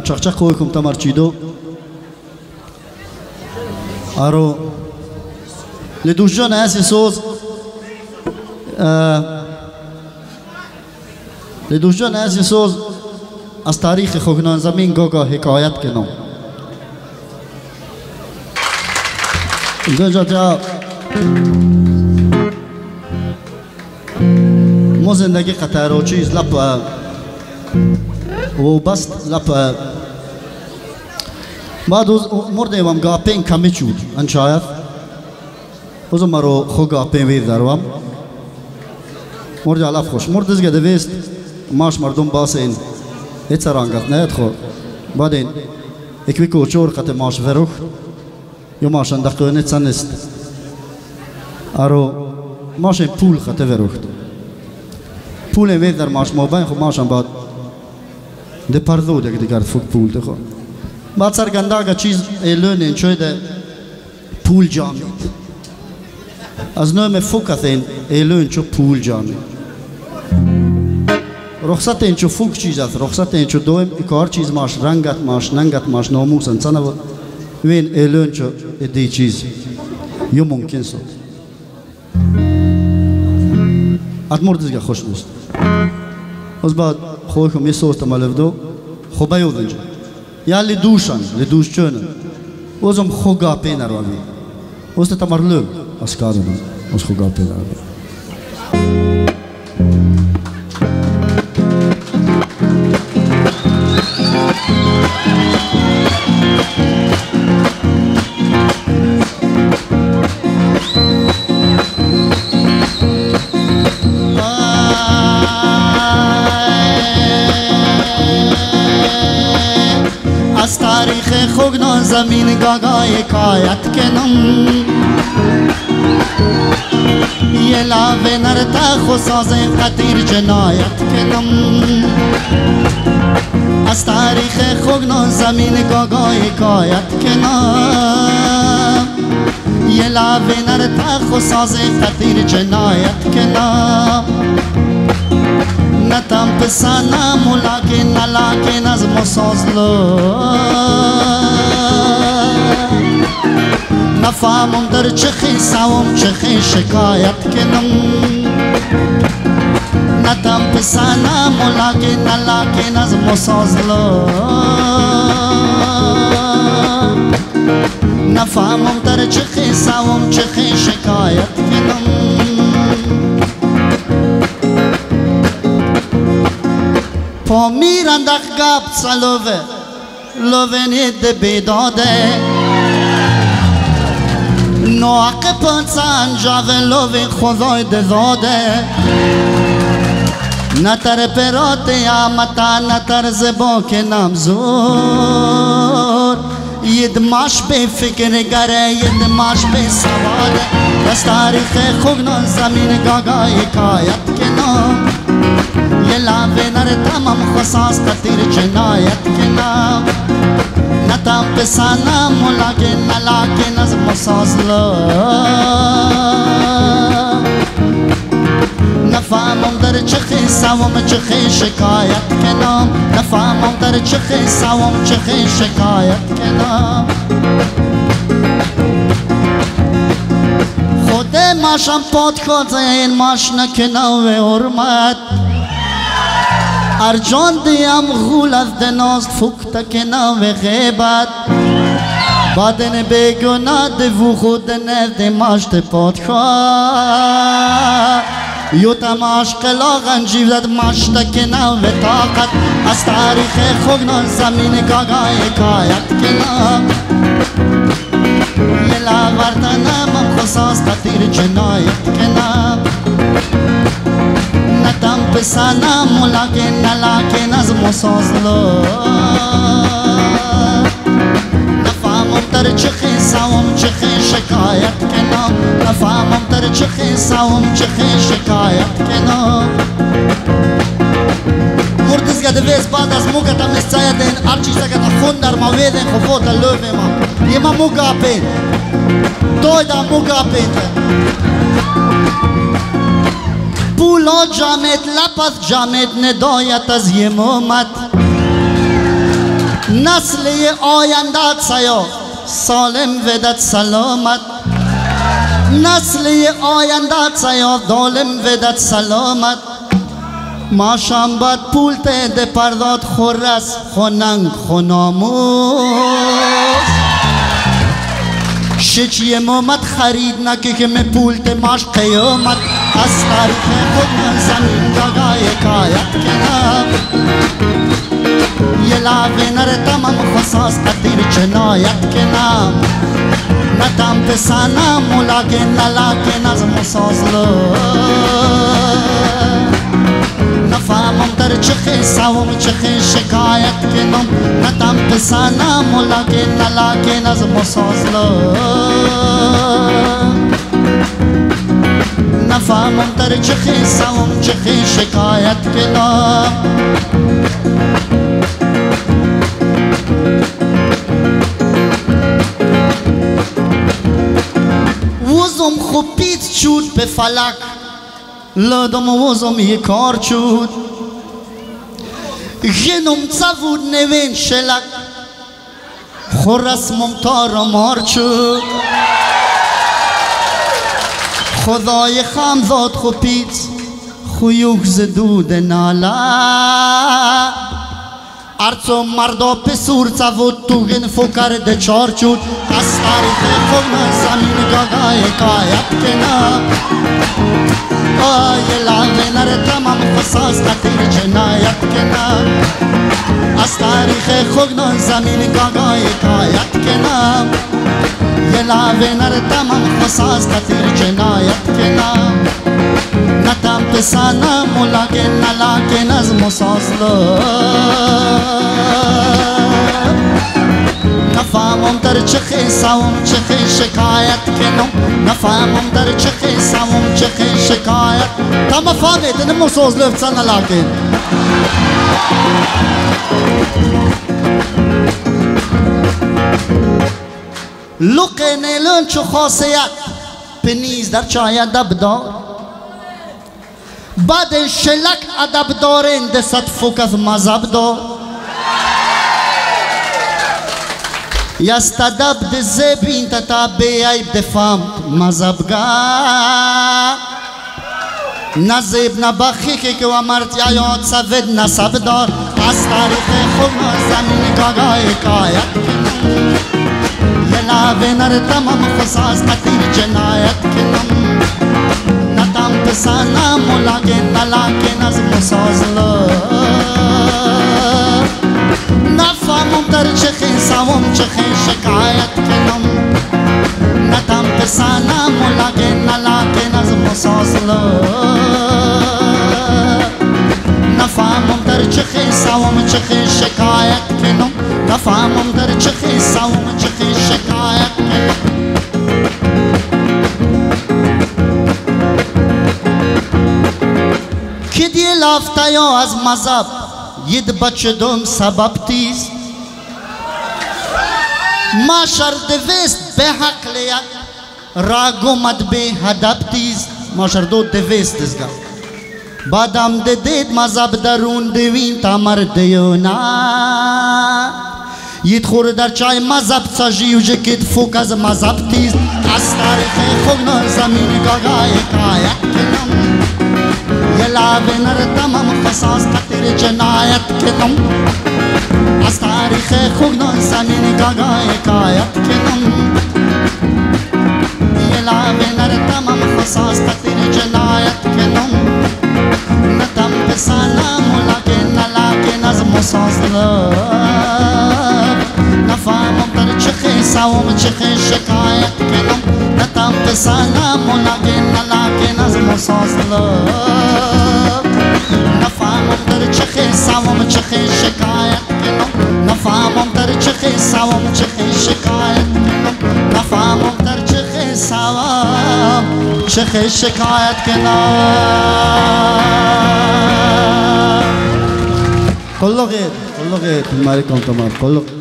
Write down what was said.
چخچخ کویکم تمر چیدو آرو لدوشجان ایسی سوز لدوشجان ایسی سوز از تاریخ خوگنان زمین گوگا حکایت کنم اینجا جا مو زندگی قطر و چیز لپ و بست لپ بعد مرده وام گاپین کمی چود انشاید اوزو مرو خو گاپین ویر داروام مرده علاف خوش مرده زگه دویست ماش مردم باسین هیچ سرانگت نهید خو بعد این اکوی کوچور قطع ماش فروخ یا ماش اندقه نیت سنست آرو ماش این پول قطع فروخت پول ویر در ماش موبین خو ماشم بعد ده پردو دیگه دیگر فوق پول ده خو بعد سرگنداگه چیز ایلون این چوی ده پول جامید از نوم فوقت این ایلون چو پول جامید رخصت این چو فوق چیز است رخصت این چو دویم اکار چیز ماش رنگت ماش ننگت ماش ناموس انسانه بود وین ایلون چو دی چیز یو ممکن سو اتمرد دیگه خوش دوست از بعد خوی کم یه سوست مالف دو خوبه یود انجا یا لدوشن لدوش چونن اوزم خوگا پین اروی اوست تمرلو اسکادن اوز خوگا پین اروی از تاریخ خوگنان زمین گاگا حکایت کنم یه لاوه نرتا خساز قطیر جنایت کنم از تاریخ خوگنان زمین گاگا حکایت کنم یه لاوه نرتا خساز قطیر جنایت کنم نتم پسانم ولیکن نلاکن از مسازلو نفهمم در چه خیساوم چه خی شکایت کنم نتم پسانم ولیکن نلاکن از مسازلو نفهمم در چه خیساوم چه خی شکایت کنم پا میرندخ گاب سلوه لوه نید بیداده نوعق پنسان جاوه لوه خدای دزاده نتر پیرات یامتا نتر زبا که نمزور یدماش به فکر گره یدماش به سواله از تاریخ خوگنان زمین گاگا حکایت کنم یه لاوه نرتمم خساس قطیر جنایت کنم نتم پسانم ولیکن نلاکن از مسازلو نفهمم در چه خیساوم چه خی شکایت کنم نفهمم در چه خیساوم چه خی شکایت کنم خود ماشم پاد خود این ماش نکنم و حرمت ارجان دیم غول از دناست فکت کنم و غیبت بدن بگناه دو خود نفت ماشت پاد خواه یو تماش قلاغن جیولد ماشت کنم و طاقت از تاریخ خوگنان زمین گاگا حکایت کنم یه لاوردنم خساس قطیر جنایت کنم نتم پسانم ولیکن نلاکن از مسازلو نفهمم در چه خیساوم چه خی شکایت کنم نفهمم در چه خیساوم چه خی شکایت کنم مردزگه دویز بعد از موگتم نستایدین هر چیزه که خون در مویدین خفوت لوه ما یه ما موگا پین توی دا موگا پین پولا جامد لپس جامد ندایت از یه مومد نسل آیندت سیا سالم ودت سلامت نسل آیندت سیا ظالم ودت سلامت ماشام باد پول ده پرداد خورس خوننگ خوناموز شچی مومد خرید نکی که می پول ده ماش قیامت از تاریخ خود من زمین گاگای کایت کنم یه لاوه نره تمام خصاص قدیر جنایت کنم نتام پسانم ملاکن نلاکن از مسازلو نفهمم در چخی سوم چخی شکایت کنم نتام پسانم ملاکن نلاکن از مسازلو نفهمم در چخی سوم چخی شکایت کنم وزم خوب پیت چود به فلک لادم وزم یه کار چود جنم زود نوین شلک خورسمم تارا مار چود خدای خام زاد خوب پیت خویوک زدود نالا ارچو مردا پسور زود توگن فکر ده چار چود از تاریخ خود زمین گاگای کایت کنم آی لاغه نره تمام خصاص قدیر جنایت کنم از تاریخ خود زمین گاگای کایت کنم یه لاغه نره تمام خصاص قدیر جنایت کنم نتام پسانم ملاکن نلاکن از مسازلو نفهمم در چخی سوم چخی شکایت کنم نفهمم در چخی سوم چخی شکایت تا مفاهمت نمسوز لفتن نلاکن لقه نیلون چو خاصیت پنیز در چای ادب دار بعد شلک ادب دارین دست فوکس مذهب دار یست ادب ده زبین تا بیایب دفام مذهبگاه نزیب نبخی که و مرد یاد سوید نصب دار از تاریخ خود زمین گاگای کایت یه لاوه نر تمام خصاص قدیر جنایت کنم نتام پسانم ملاکن نلاکن از مسازلو نفهمم در چخی سوم چخی شکایت کنم نتام پسانم ملاکن نلاکن از مسازلو نفهمم در چخی سوم چخی شکایت کنم نفهمم در چخی سوم چخی شکایت کنم که دی لافته یا از مذهب ید بچه دوم سبب تیز ما دویست به حق لیت راگو مد به هدب تیز ما دو دویست دزگا بعدم دید مذهب درون دوین تا مردیونا ید خور در چای مذهب ساجیو جکت فوک از مذهب تیز از تاریخ خود زمین گاگای کایت کنم یه لاوه نر تمام خصاص قطر جنایت کنم از تاریخ خود زمین گاگای کایت کنم یه لاوه نر تمام خصاص قطر جنایت کنم نتام پسانم ملاکن نلاکن از مسازلو نفهمم در چخی سوم چخی شکایت کنم نتام پسانم ملاکن نلاکن از مسازلو نفهمم در چخی سوم چخی شکایت کنم نفهمم در چخی سوم چخی شکایت کنم نفهمم در چخی سوم چخی شکایت کنم کلو غیر المالكم تمام كله